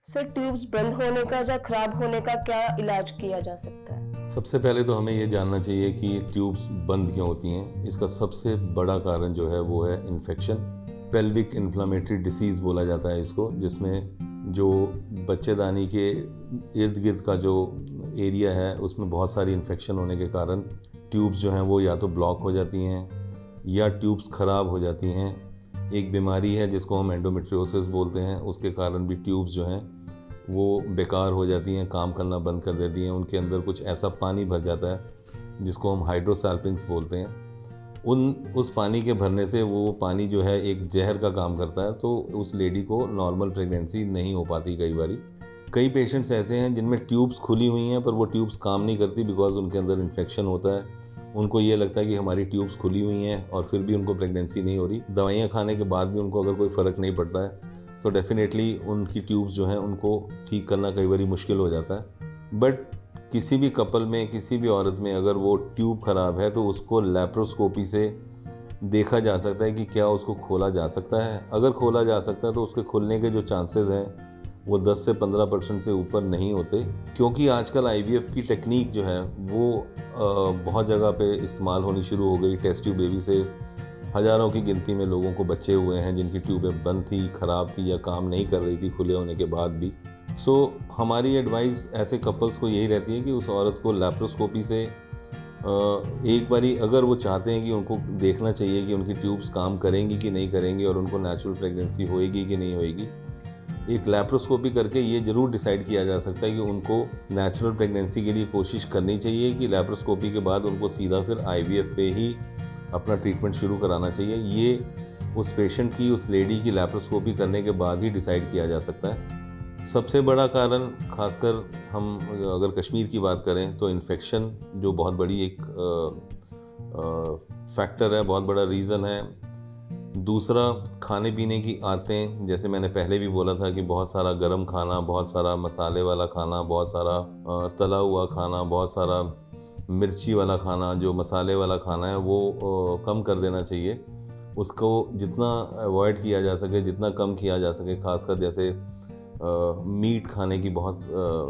Sir tubes बंद होने का या खराब होने का क्या इलाज किया जा सकता है? सबसे पहले तो हमें ये जानना चाहिए कि ट्यूब्स बंद क्यों होती हैं। इसका सबसे बड़ा कारण जो है वो है इन्फेक्शन। पेल्विक इन्फ्लामेटरी डिसीज़ बोला जाता है इसको, जिसमें जो बच्चेदानी के इर्द गिर्द का जो एरिया है उसमें बहुत सारी इन्फेक्शन होने के कारण ट्यूब्स जो हैं वो या तो ब्लॉक हो जाती हैं या ट्यूब्स ख़राब हो जाती हैं। एक बीमारी है जिसको हम एंडोमेट्रियोसिस बोलते हैं, उसके कारण भी ट्यूब्स जो हैं वो बेकार हो जाती हैं, काम करना बंद कर देती हैं। उनके अंदर कुछ ऐसा पानी भर जाता है जिसको हम हाइड्रोसैल्पिंग्स बोलते हैं। उस पानी के भरने से वो पानी जो है एक जहर का काम करता है, तो उस लेडी को नॉर्मल प्रेगनेंसी नहीं हो पाती। कई पेशेंट्स ऐसे हैं जिनमें ट्यूब्स खुली हुई हैं पर वो ट्यूब्स काम नहीं करती बिकॉज उनके अंदर इन्फेक्शन होता है। उनको ये लगता है कि हमारी ट्यूब्स खुली हुई हैं और फिर भी उनको प्रेगनेंसी नहीं हो रही। दवाइयाँ खाने के बाद भी उनको अगर कोई फ़र्क नहीं पड़ता है तो डेफ़िनेटली उनकी ट्यूब्स जो हैं उनको ठीक करना कई बार मुश्किल हो जाता है। बट किसी भी कपल में, किसी भी औरत में अगर वो ट्यूब ख़राब है तो उसको लैप्रोस्कोपी से देखा जा सकता है कि क्या उसको खोला जा सकता है। अगर खोला जा सकता है तो उसके खुलने के जो चांसेस हैं वो 10 से 15% से ऊपर नहीं होते, क्योंकि आजकल आईवीएफ की टेक्निक जो है वो बहुत जगह पे इस्तेमाल होनी शुरू हो गई। टेस्ट ट्यूब बेबी से हज़ारों की गिनती में लोगों को बच्चे हुए हैं जिनकी ट्यूबें बंद थी, ख़राब थी या काम नहीं कर रही थी खुले होने के बाद भी। सो हमारी एडवाइस ऐसे कपल्स को यही रहती है कि उस औरत को लैप्रोस्कोपी से एक बारी अगर वो चाहते हैं कि उनको देखना चाहिए कि उनकी ट्यूब्स काम करेंगी कि नहीं करेंगी और उनको नेचुरल प्रेगनेंसी होएगी कि नहीं होएगी, एक लैप्रोस्कोपी करके ये ज़रूर डिसाइड किया जा सकता है कि उनको नेचुरल प्रेगनेंसी के लिए कोशिश करनी चाहिए कि लैप्रोस्कोपी के बाद उनको सीधा फिर आईवीएफ पे ही अपना ट्रीटमेंट शुरू कराना चाहिए। ये उस पेशेंट की, उस लेडी की लैप्रोस्कोपी करने के बाद ही डिसाइड किया जा सकता है। सबसे बड़ा कारण, खासकर हम अगर कश्मीर की बात करें तो इन्फेक्शन जो बहुत बड़ी एक फैक्टर है, बहुत बड़ा रीज़न है। दूसरा, खाने पीने की आदतें, जैसे मैंने पहले भी बोला था कि बहुत सारा गर्म खाना, बहुत सारा मसाले वाला खाना, बहुत सारा तला हुआ खाना, बहुत सारा मिर्ची वाला खाना, जो मसाले वाला खाना है वो कम कर देना चाहिए। उसको जितना अवॉइड किया जा सके, जितना कम किया जा सके, खासकर जैसे मीट खाने की बहुत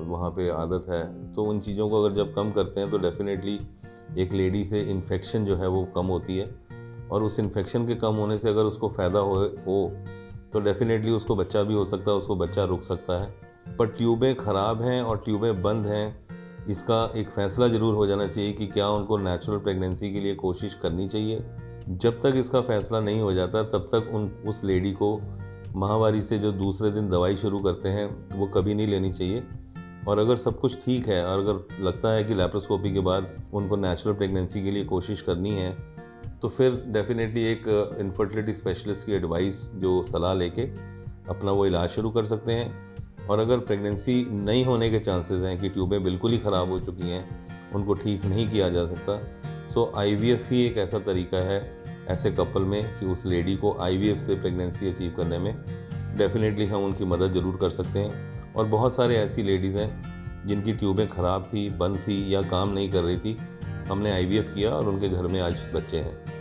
वहाँ पे आदत है, तो उन चीज़ों को अगर जब कम करते हैं तो डेफ़िनेटली एक लेडी से इन्फेक्शन जो है वो कम होती है। और उस इन्फेक्शन के कम होने से अगर उसको फ़ायदा हो तो डेफ़िनेटली उसको बच्चा भी हो सकता है, उसको बच्चा रुक सकता है। पर ट्यूबें ख़राब हैं और ट्यूबें बंद हैं, इसका एक फ़ैसला ज़रूर हो जाना चाहिए कि क्या उनको नेचुरल प्रेगनेंसी के लिए कोशिश करनी चाहिए। जब तक इसका फ़ैसला नहीं हो जाता तब तक उस लेडी को माहवारी से जो दूसरे दिन दवाई शुरू करते हैं वो कभी नहीं लेनी चाहिए। और अगर सब कुछ ठीक है और अगर लगता है कि लैप्रोस्कोपी के बाद उनको नेचुरल प्रेगनेंसी के लिए कोशिश करनी है तो फिर डेफ़िनेटली एक इनफर्टिलिटी स्पेशलिस्ट की एडवाइस, जो सलाह लेके अपना वो इलाज शुरू कर सकते हैं। और अगर प्रेगनेंसी नहीं होने के चांसेस हैं कि ट्यूबें बिल्कुल ही ख़राब हो चुकी हैं, उनको ठीक नहीं किया जा सकता, सो आईवीएफ ही एक ऐसा तरीका है ऐसे कपल में कि उस लेडी को आईवीएफ से प्रेगनेंसी अचीव करने में डेफ़िनेटली हम उनकी मदद ज़रूर कर सकते हैं। और बहुत सारे ऐसी लेडीज़ हैं जिनकी ट्यूबें ख़राब थी, बंद थी या काम नहीं कर रही थी, हमने आईवीएफ किया और उनके घर में आज बच्चे हैं।